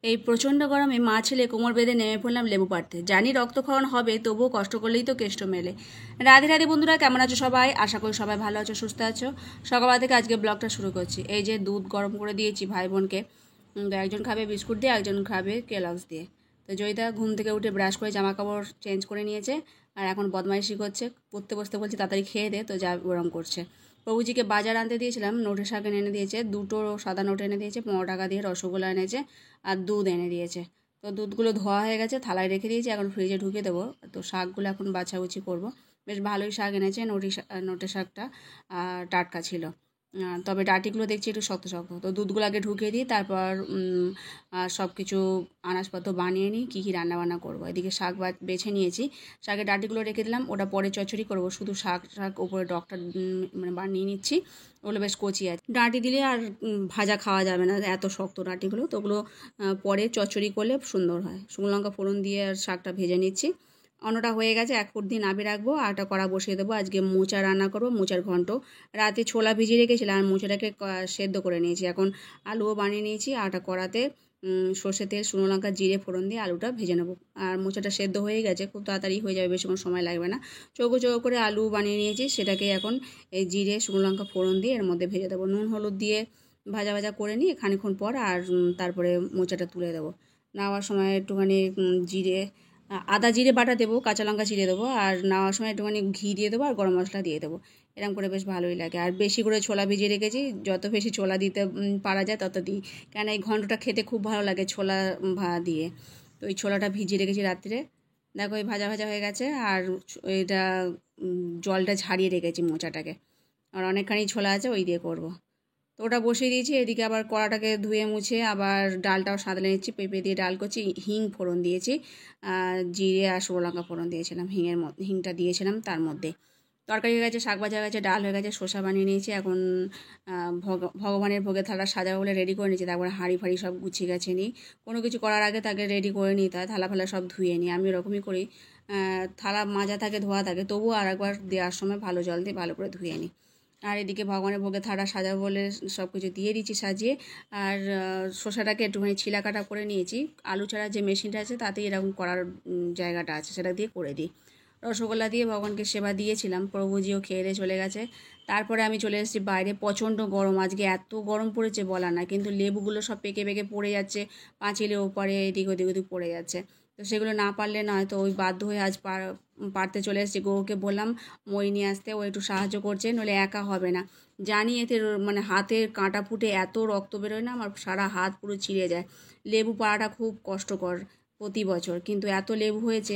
এই প্রচণ্ড গরমে মা ছেলে কোমর বেঁধে নেমে পড়লাম লেবু পাড়তে। জানি রক্তক্ষরণ হবে, তবুও কষ্ট করলেই তো কেষ্ট মেলে। রাধে রাধে বন্ধুরা, কেমন আছো সবাই? আশা করি সবাই ভালো আছো, সুস্থ আছো। সকালবেলা থেকে আজকে ব্লগটা শুরু করছি। এই যে দুধ গরম করে দিয়েছি ভাই বোনকে। তো একজন খাবে বিস্কুট দিয়ে, একজন খাবে কেলগস দিয়ে। তো জয়িতা ঘুম থেকে উঠে ব্রাশ করে জামা কাপড় চেঞ্জ করে নিয়েছে, আর এখন বদমাইশি করছে। পড়তে বসতে বলছি তাড়াতাড়ি খেয়ে দে, তো যা গরম করছে। প্রভুজিকে বাজার আনতে দিয়েছিলাম, নোটের শাক এনে দিয়েছে, দুটো সাদা নোট এনে দিয়েছে, 15 টাকা দিয়ে রসগোল্লা এনেছে, আর দুধ এনে দিয়েছে। তো দুধগুলো ধোয়া হয়ে গেছে, থালায় রেখে দিয়েছি, এখন ফ্রিজে ঢুকে দেবো। তো শাকগুলো এখন বাছাবুছি করব। বেশ ভালোই শাক এনেছে, নোটে শাকটা টাটকা ছিল। তবে ডাঁটিগুলো দেখছি একটু শক্ত শক্ত। তো দুধগুলো আগে ঢুকিয়ে দিই, তারপর সব কিছু আনাজপত্র বানিয়ে নিই, কী কী রান্নাবান্না করবো। এদিকে শাক বেছে নিয়েছি, শাকের ডাঁটিগুলো রেখে দিলাম, ওটা পরে চচ্চড়ি করবো। শুধু শাক উপরে ডগটা মানে বানিয়ে নিচ্ছি। ওগুলো বেশ কচি আছে, ডাঁটি দিলে আর ভাজা খাওয়া যাবে না, এত শক্ত ডাঁটিগুলো। তো ওগুলো পরে চচ্চড়ি করলে সুন্দর হয়। শুকনো লঙ্কা ফোড়ন দিয়ে আর শাকটা ভেজে নিচ্ছি। অন্যটা হয়ে গেছে, 1 ফুট দিয়ে নামিয়ে রাখবো, আর একটা কড়া বসিয়ে দেবো। আজকে মোচা রান্না করবো, মোচার ঘন্ট। রাতে ছোলা ভিজিয়ে রেখেছিলাম, আর মোচাটাকে সেদ্ধ করে নিয়েছি। এখন আলুও বানিয়ে নিয়েছি, আর একটা কড়াতে সর্ষে তেল, শুকনো লঙ্কা, জিরে ফোড়ন দিয়ে আলুটা ভেজে নেবো। আর মোচাটা সেদ্ধ হয়ে গেছে, খুব তাড়াতাড়ি হয়ে যাবে, বেশিক্ষণ সময় লাগবে না। চৌকো চৌকো করে আলু বানিয়ে নিয়েছি, সেটাকে এখন এই জিরে শুকনো লঙ্কা ফোড়ন দিয়ে এর মধ্যে ভেজে দেবো। নুন হলুদ দিয়ে ভাজা ভাজা করে নিয়ে খানিকক্ষণ পর আর তারপরে মোচাটা তুলে দেবো। নাওয়ার সময় একটুখানি জিরে, আদা জিরে বাটা দেবো, কাঁচা লঙ্কা চিড়ে দেবো, আর নাওয়ার সময় একটুখানি ঘি দিয়ে দেবো, আর গরম মশলা দিয়ে দেবো। এরকম করে বেশ ভালোই লাগে। আর বেশি করে ছোলা ভিজিয়ে রেখেছি, যত বেশি ছোলা দিতে পারা যায় তত দিই, কেন এই ঘন্টটা খেতে খুব ভালো লাগে ছোলা দিয়ে। তো ওই ছোলাটা ভিজিয়ে রেখেছি রাত্রে। দেখো এই ভাজা ভাজা হয়ে গেছে, আর এটা জলটা ঝারিয়ে রেখেছি মোচাটাকে। আর অনেকখানি ছোলা আছে, ওই দিয়ে করব। তো ওটা বসিয়ে দিয়েছি। এদিকে আবার কড়াটাকে ধুয়ে মুছে আবার ডালটাও সাঁতলে নিচ্ছি। পেঁপে দিয়ে ডাল করছি, হিং ফোড়ন দিয়েছি, জিরে আর শুকনো লঙ্কা ফোড়ন দিয়েছিলাম, হিংটা দিয়েছিলাম তার মধ্যে। তরকারি হয়ে গেছে, শাক ভাজা হয়ে গেছে, ডাল হয়ে গেছে, শসা বানিয়ে নিয়েছি। এখন ভগবানের ভোগে থালা সাজাবো বলে রেডি করে নিয়েছি। তারপরে হাঁড়ি ফাড়ি সব গুছিয়ে গেছে নিই। কোনো কিছু করার আগে তাকে রেডি করে নিতে হয়, থালা ফালা সব ধুয়ে নিই। আমি এরকমই করি, থালা মাজা থাকে, ধোয়া থাকে, তবুও আর একবার দেওয়ার সময় ভালো জল দিয়ে ভালো করে ধুয়ে নিই। আর এদিকে ভগবানের ভোগে থালা সাজাবো বলে সব কিছু দিয়ে দিচ্ছি সাজিয়ে। আর শসাটাকে একটুখানি ছিলা কাটা করে নিয়েছি। আলু ছাড়া যে মেশিনটা আছে তাতেই এরকম করার জায়গাটা আছে, সেটা দিয়ে করে দিই। রসগোল্লা দিয়ে ভগবানকে সেবা দিয়েছিলাম, প্রভুজিও খেয়ে দিয়ে চলে গেছে। তারপরে আমি চলে এসেছি বাইরে। প্রচণ্ড গরম, আজকে এত গরম পড়েছে বলা না, কিন্তু লেবুগুলো সব পেকে পেকে পড়ে যাচ্ছে, পাঁচিলে ওপারে এদিক ওদিক পড়ে যাচ্ছে। তো সেগুলো না পারলে নয়, তো ওই বাধ্য হয়ে আজ পারতে চলে এসেছি। গৌকে বললাম মই নিয়ে আসতে, ও একটু সাহায্য করছে, নইলে একা হবে না। জানি এতে মানে হাতের কাঁটা ফুটে এত রক্ত বেরোয় না, আমার সারা হাত পুরো ছিঁড়ে যায়। লেবু পাড়াটা খুব কষ্টকর প্রতি বছর, কিন্তু এত লেবু হয়েছে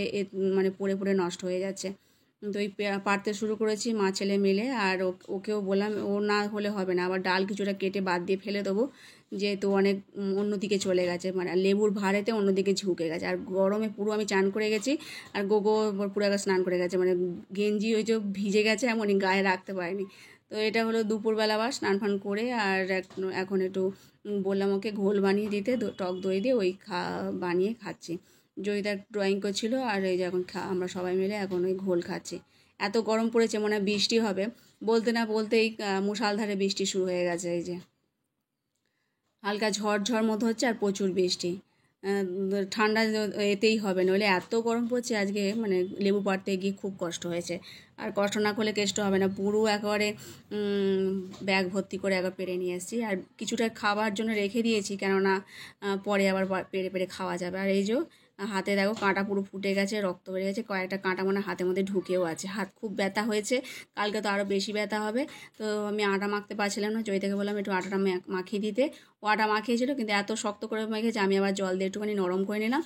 মানে পড়ে পড়ে নষ্ট হয়ে যাচ্ছে। তো ওই পাড়তে শুরু করেছি মা ছেলে মিলে। আর ওকেও বললাম, ও না হলে হবে না, আবার ডাল কিছুটা কেটে বাদ দিয়ে ফেলে দেবো, যেহেতু অনেক অন্যদিকে চলে গেছে, মানে লেবুর ভারেতে অন্যদিকে ঝুঁকে গেছে। আর গরমে পুরো আমি চান করে গেছি, আর গোগো পুরো একবার স্নান করে গেছে, মানে গেঞ্জি ওই যে ভিজে গেছে, এমনই গায়ে রাখতে পারিনি। তো এটা হলো দুপুরবেলা আবার স্নান ফান করে, আর এখন একটু বললাম ওকে ঘোল বানিয়ে দিতে, টক দই দিয়ে ওই বানিয়ে খাচ্ছি। জয়িতা ড্রয়িং করছিল, আর এই যে এখন আমরা সবাই মিলে এখন ওই ঘোল খাচ্ছি। এত গরম পড়েছে, মনে হয় বৃষ্টি হবে। বলতে না বলতেই মুষালধারে বৃষ্টি শুরু হয়ে গেছে। এই যে হালকা ঝড় মতো হচ্ছে, আর প্রচুর বৃষ্টি। ঠান্ডা এতেই হবে, নইলে এত গরম পড়ছে আজকে, মানে লেবু পাড়তে গিয়ে খুব কষ্ট হয়েছে। আর কষ্ট না করলে কেষ্ট হবে না, পুরো একেবারে ব্যাগ ভর্তি করে একবার পেরে নিয়ে এসেছি। আর কিছুটা খাবার জন্য রেখে দিয়েছি, কেননা পরে আবার পেরে পেরে খাওয়া যাবে। আর এই যে হাতে দেখো কাঁটা পুরো ফুটে গেছে, রক্ত বেড়ে গেছে, কয়েকটা কাঁটা মানে হাতের মধ্যে ঢুকেও আছে। হাত খুব ব্যথা হয়েছে, কালকে তো আরও বেশি ব্যথা হবে। তো আমি আটা মাখতে পারছিলাম না, জয়িতাকে বললাম একটু আটাটা মাখিয়ে দিতে। ও আটা মাখিয়েছিল, কিন্তু এত শক্ত করে মেখেছে, আমি আবার জল দিয়ে একটুখানি নরম করে নিলাম।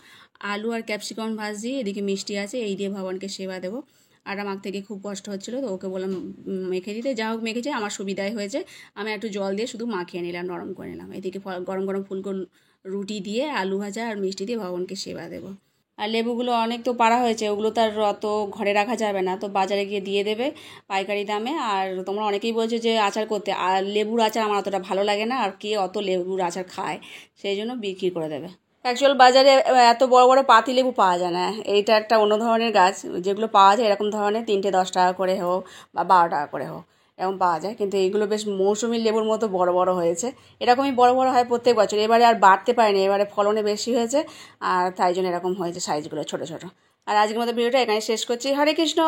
আলু আর ক্যাপসিকাম ভাজি, এদিকে মিষ্টি আছে, এই দিয়ে ভগবানকে সেবা দেবো। আটা মাখতে গিয়ে খুব কষ্ট হচ্ছিলো, তো ওকে বললাম মেখে দিতে। যা হোক মেখেছে, আমার সুবিধাই হয়েছে। আমি একটু জল দিয়ে শুধু মাখিয়ে নিলাম, নরম করে নিলাম। এদিকে গরম গরম ফুলকো রুটি দিয়ে আলু ভাজা আর মিষ্টি দিয়ে ভগবানকে সেবা দেবো। আর লেবুগুলো অনেক তো পাড়া হয়েছে, ওগুলো তো আর অত ঘরে রাখা যাবে না, তো বাজারে গিয়ে দিয়ে দেবে পাইকারি দামে। আর তোমরা অনেকেই বলছো যে আচার করতে, আর লেবুর আচার আমার অতটা ভালো লাগে না, আর কে অত লেবুর আচার খায়, সেই জন্য বিক্রি করে দেবে। অ্যাকচুয়াল বাজারে এত বড় বড় পাতি লেবু পাওয়া যায় না, এইটা একটা অন্য ধরনের গাছ। যেগুলো পাওয়া যায় এরকম ধরনের 3টে 10 টাকা করে হোক বা 12 টাকা করে হোক, এরকম পাওয়া যায়, কিন্তু এইগুলো বেশ মৌসুমি লেবুর মতো বড় বড় হয়েছে। এরকমই বড় বড় হয় প্রত্যেক বছর, এবারে আর বাড়তে পারেনি, এবারে ফলনে বেশি হয়েছে আর তাই জন্য এরকম হয়েছে সাইজগুলো ছোটো ছোটো। আর আজকের মতো ভিডিওটা এখানে শেষ করছি। হরে কৃষ্ণ।